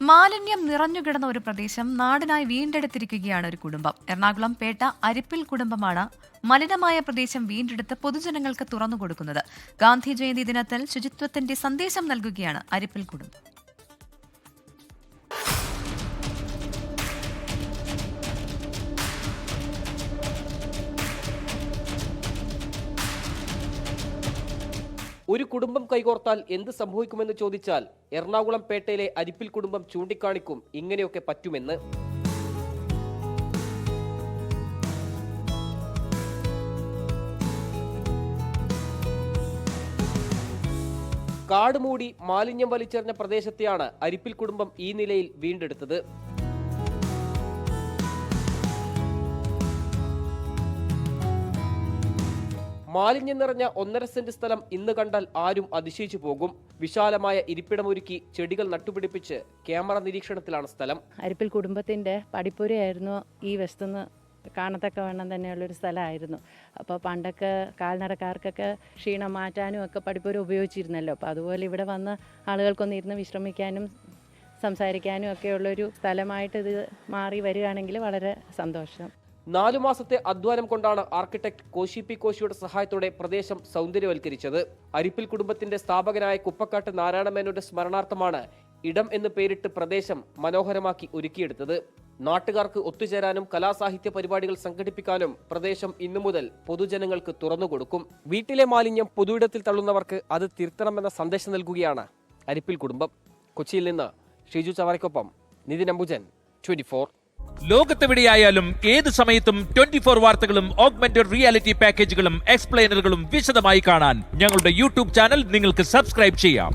മാലിന്യം നിറഞ്ഞുകിടന്ന ഒരു പ്രദേശം നാടിനായി വീണ്ടെടുത്തിരിക്കുകയാണ് ഒരു കുടുംബം. എറണാകുളം പേട്ട അരിപ്പിൽ കുടുംബമാണ് മലിനമായ പ്രദേശം വീണ്ടെടുത്ത് പൊതുജനങ്ങൾക്ക് തുറന്നുകൊടുക്കുന്നത്. ഗാന്ധി ജയന്തി ദിനത്തിൽ ശുചിത്വത്തിന്റെ സന്ദേശം നൽകുകയാണ് അരിപ്പിൽ കുടുംബം. ഒരു കുടുംബം കൈകോർത്താൽ എന്ത് സംഭവിക്കുമെന്ന് ചോദിച്ചാൽ എറണാകുളം പേട്ടയിലെ അരിപ്പിൽ കുടുംബം ചൂണ്ടിക്കാണിക്കും ഇങ്ങനെയൊക്കെ പറ്റുമെന്ന്. കാട് മൂടി മാലിന്യം വലിച്ചെറിഞ്ഞ പ്രദേശത്തെയാണ് അരിപ്പിൽ കുടുംബം ഈ നിലയിൽ വീണ്ടെടുത്തത്. മാലിന്യം നിറഞ്ഞ 1.5 സെന്റ് സ്ഥലം ഇന്ന് കണ്ടാൽ ആരും അതിശയിച്ചു പോകും. വിശാലമായ ഇരിപ്പിടമൊരുക്കി ചെടികൾ നട്ടുപിടിപ്പിച്ച് ക്യാമറ നിരീക്ഷണത്തിലാണ് സ്ഥലം. അരിപ്പിൽ കുടുംബത്തിന്റെ പടിപ്പുരയായിരുന്നു ഈ വസ്തുന്ന് കാണത്തക്ക വണ്ണം തന്നെയുള്ളൊരു സ്ഥലമായിരുന്നു. അപ്പോൾ പണ്ടൊക്കെ കാൽനടക്കാർക്കൊക്കെ ക്ഷീണം മാറ്റാനും ഒക്കെ പടിപ്പുര ഉപയോഗിച്ചിരുന്നല്ലോ. അപ്പോൾ അതുപോലെ ഇവിടെ വന്ന് ആളുകൾക്കൊന്ന് ഇരുന്ന് വിശ്രമിക്കാനും സംസാരിക്കാനും ഒക്കെയുള്ളൊരു സ്ഥലമായിട്ട് ഇത് മാറി വരികയാണെങ്കിൽ വളരെ സന്തോഷം. 4 മാസത്തെ അധ്വാനം കൊണ്ടാണ് ആർക്കിടെക്ട് കോശി പി കോശിയുടെ സഹായത്തോടെ പ്രദേശം സൗന്ദര്യവൽക്കരിച്ചത്. അരിപ്പിൽ കുടുംബത്തിന്റെ സ്ഥാപകനായ കുപ്പക്കാട്ട് നാരായണമേനോന്റെ സ്മരണാർത്ഥമാണ് ഇടം എന്ന് പേരിട്ട് പ്രദേശം മനോഹരമാക്കി ഒരുക്കിയെടുത്തത്. നാട്ടുകാർക്ക് ഒത്തുചേരാനും കലാസാഹിത്യ പരിപാടികൾ സംഘടിപ്പിക്കാനും പ്രദേശം ഇന്നു മുതൽ പൊതുജനങ്ങൾക്ക് തുറന്നുകൊടുക്കും. വീട്ടിലെ മാലിന്യം പൊതുയിടത്തിൽ തള്ളുന്നവർക്ക് അത് തിരുത്തണമെന്ന സന്ദേശം നൽകുകയാണ് അരിപ്പിൽ കുടുംബം. കൊച്ചിയിൽ നിന്ന് ഷിജു ചവറയ്ക്കൊപ്പം നിതിൻ അംബുജൻ, 24. ലോകത്തെവിടെയായാലും ഏത് സമയത്തും 24 വാർത്തകളും ഓഗ്മെന്റഡ് റിയാലിറ്റി പാക്കേജുകളും എക്സ്പ്ലെയിനറുകളും വിശദമായി കാണാൻ ഞങ്ങളുടെ യൂട്യൂബ് ചാനൽ നിങ്ങൾക്ക് സബ്സ്ക്രൈബ് ചെയ്യാം.